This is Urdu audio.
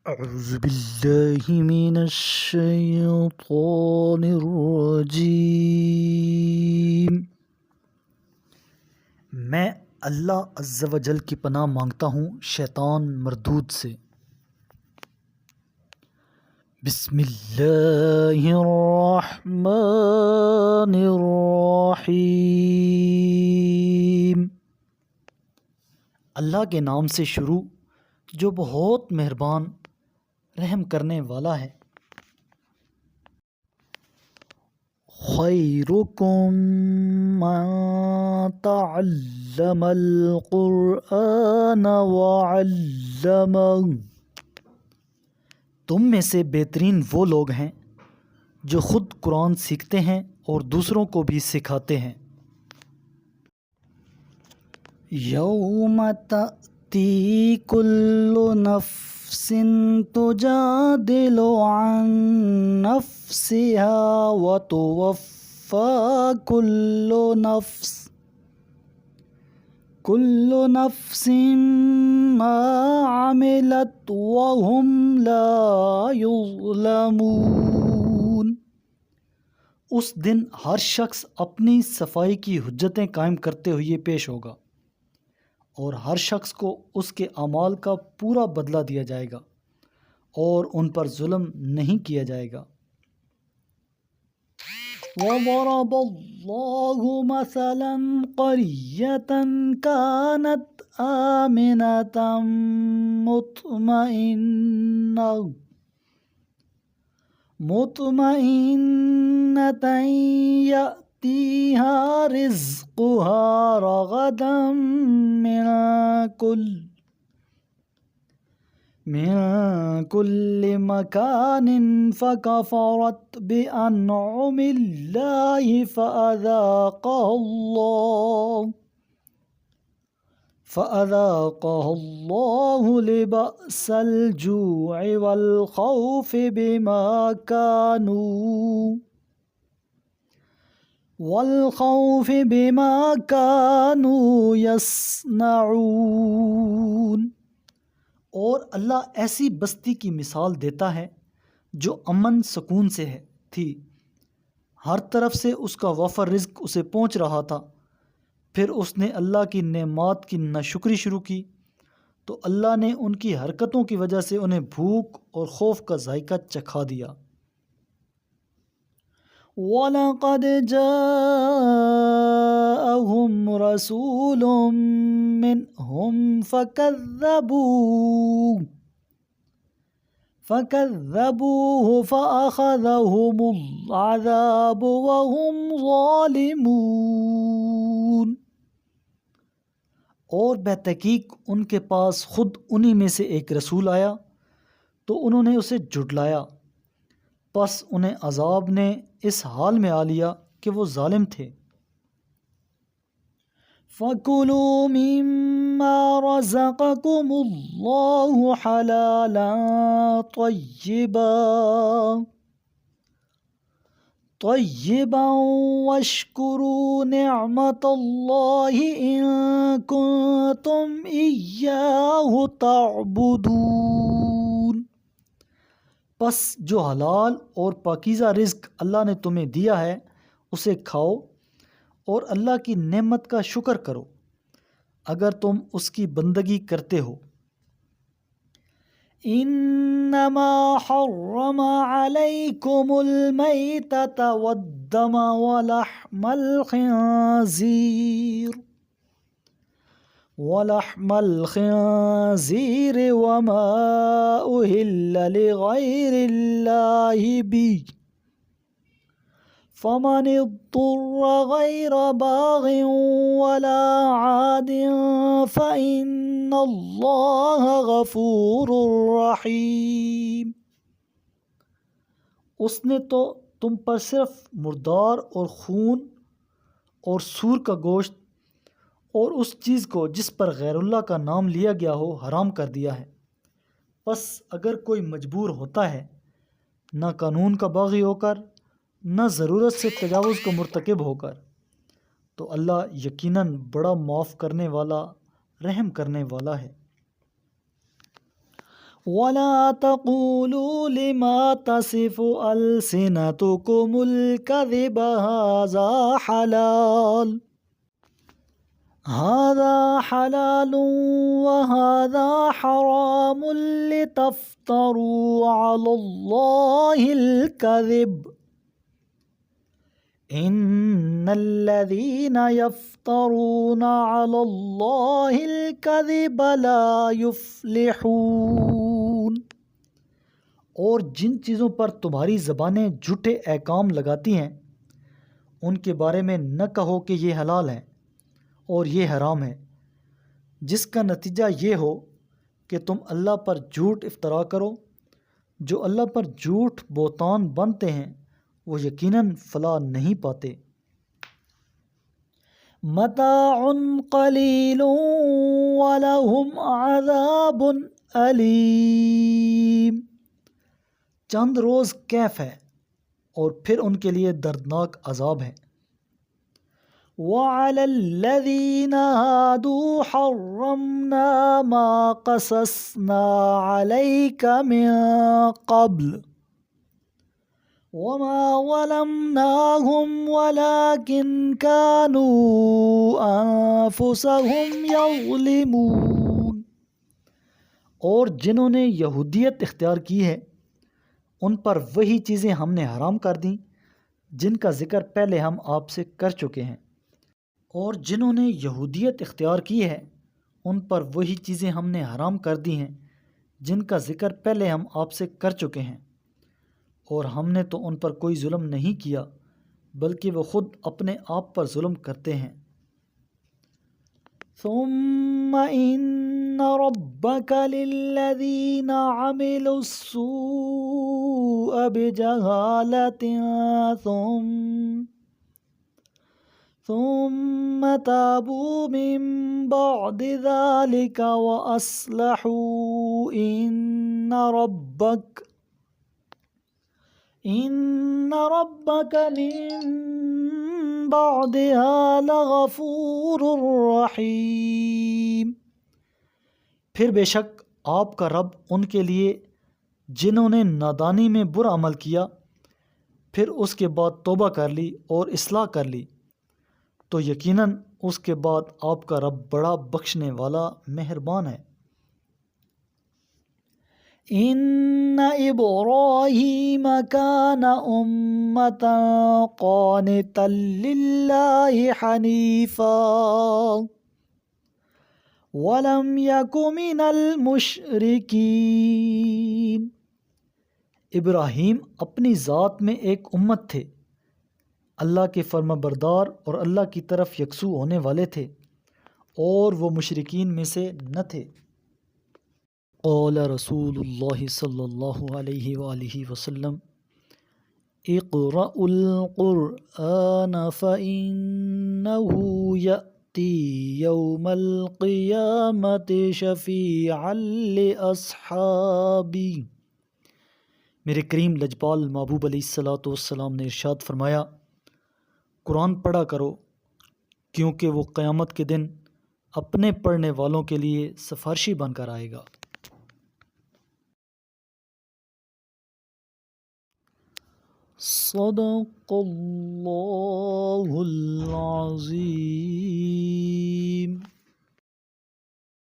أعوذ بالله من الشيطان الرجیم۔ میں اللہ عز و جل کی پناہ مانگتا ہوں شیطان مردود سے۔ بسم اللہ الرحمن الرحیم۔ اللہ کے نام سے شروع جو بہت مہربان رحم کرنے والا ہے۔ خیرکم من تعلم القرآن وعلمہ۔ تم میں سے بہترین وہ لوگ ہیں جو خود قرآن سیکھتے ہیں اور دوسروں کو بھی سکھاتے ہیں۔ یوم تأتی کل نفس تجادل عن نفسها وتوفى كل نفس ما عملت وهم لا يظلمون۔ اس دن ہر شخص اپنی صفائی کی حجتیں قائم کرتے ہوئے پیش ہوگا اور ہر شخص کو اس کے اعمال کا پورا بدلہ دیا جائے گا اور ان پر ظلم نہیں کیا جائے گا۔ وَضَرَبَ اللَّهُ مَثَلًا قَرْيَةً كَانَتْ آمِنَةً مطمئنة يأتيها رزقها رغدا من كل مكان فكفرت بأنعم الله فأذاقها الله لبأس الجوع والخوف بما كانوا يصنعون۔ اور اللہ ایسی بستی کی مثال دیتا ہے جو امن سکون سے تھی، ہر طرف سے اس کا وافر رزق اسے پہنچ رہا تھا، پھر اس نے اللہ کی نعمات کی ناشکری شروع کی تو اللہ نے ان کی حرکتوں کی وجہ سے انہیں بھوک اور خوف کا ذائقہ چکھا دیا۔ وَلَقَدْ جَاءَهُمْ رَسُولٌ مِّنْهُمْ فَكَذَّبُوهُ فَأَخَذَهُمُ الْعَذَابُ وَهُمْ ظَالِمُونَ۔ اور بتحقیق ان کے پاس خود انہی میں سے ایک رسول آیا تو انہوں نے اسے جھٹلایا، پس انہیں عذاب نے اس حال میں آ لیا کہ وہ ظالم تھے۔ فَكُلُوا مِمَّا رَزَقَكُمُ اللَّهُ حَلَالًا طَيِّبًا وَاشْكُرُوا نِعْمَةَ اللَّهِ إِن كُنتُمْ إِيَّاهُ تَعْبُدُونَ۔ پس جو حلال اور پاکیزہ رزق اللہ نے تمہیں دیا ہے اسے کھاؤ اور اللہ کی نعمت کا شکر کرو اگر تم اس کی بندگی کرتے ہو۔ انما حرم علیکم المیتۃ والدم ولحم الخنزیر وما أهل لغیر اللہ به فمن اضطر غیر باغ ولا عاد فإن اللہ غفور رحیم۔ اس نے تو تم پر صرف مردار اور خون اور سور کا گوشت اور اس چیز کو جس پر غیر اللہ کا نام لیا گیا ہو حرام کر دیا ہے، پس اگر کوئی مجبور ہوتا ہے نہ قانون کا باغی ہو کر نہ ضرورت سے تجاوز کو مرتکب ہو کر، تو اللہ یقیناً بڑا معاف کرنے والا رحم کرنے والا ہے۔ وَلَا تَقُولُوا لِمَا تَصِفُ أَلْسِنَتُكُمُ الْكَذِبَ هَذَا حَلَالٌ وَهَذَا حَرَامٌ لِتَفْتَرُوا عَلَى اللَّهِ الْكَذِبَ إِنَّ الَّذِينَ يَفْتَرُونَ عَلَى اللَّهِ الْكَذِبَ لَا يُفْلِحُونَ۔ اور جن چیزوں پر تمہاری زبانیں جھوٹے احکام لگاتی ہیں ان کے بارے میں نہ کہو کہ یہ حلال ہے اور یہ حرام ہے، جس کا نتیجہ یہ ہو کہ تم اللہ پر جھوٹ افطرا کرو۔ جو اللہ پر جھوٹ بہتان بنتے ہیں وہ یقیناً فلاح نہیں پاتے۔ متاع قلیل ولہم عذاب علیم، چند روز کیف ہے اور پھر ان کے لیے دردناک عذاب ہے۔ وَعَلَى الَّذِينَ هَادُوا حَرَّمْنَا مَا قَصَصْنَا عَلَيْكَ مِن قَبْلُ وَمَا ظَلَمْنَاهُمْ وَلَكِنْ كَانُوا أَنفُسَهُمْ يَظْلِمُونَ۔ اور جنہوں نے یہودیت اختیار کی ہے ان پر وہی چیزیں ہم نے حرام کر دیں جن کا ذکر پہلے ہم آپ سے کر چکے ہیں، اور جنہوں نے یہودیت اختیار کی ہے ان پر وہی چیزیں ہم نے حرام کر دی ہیں جن کا ذکر پہلے ہم آپ سے کر چکے ہیں، اور ہم نے تو ان پر کوئی ظلم نہیں کیا بلکہ وہ خود اپنے آپ پر ظلم کرتے ہیں۔ ثم ان ربك للذين عملوا السوء بجهالة ثم تابوا من بعد ذلك وأصلحوا إن ربك من بعدها لغفور رحیم۔ پھر بے شک آپ کا رب ان کے لیے جنہوں نے نادانی میں برا عمل کیا پھر اس کے بعد توبہ کر لی اور اصلاح کر لی تو یقیناً اس کے بعد آپ کا رب بڑا بخشنے والا مہربان ہے۔ ان ابراہیم کان امۃ قانتا للہ حنیفا ولم یک من المشرکین۔ ابراہیم اپنی ذات میں ایک امت تھے، اللہ کے فرما بردار اور اللہ کی طرف یکسو ہونے والے تھے، اور وہ مشرکین میں سے نہ تھے۔ قال رسول اللہ صلی اللہ علیہ وآلہ وسلم اقرأوا القرآن فإنه يأتی یوم القیامة شفیعا لأصحابی۔ میرے کریم لجپال محبوب علیہ السلام نے ارشاد فرمایا، قرآن پڑھا کرو کیونکہ وہ قیامت کے دن اپنے پڑھنے والوں کے لیے سفارشی بن کر آئے گا۔ صدق اللہ العظیم۔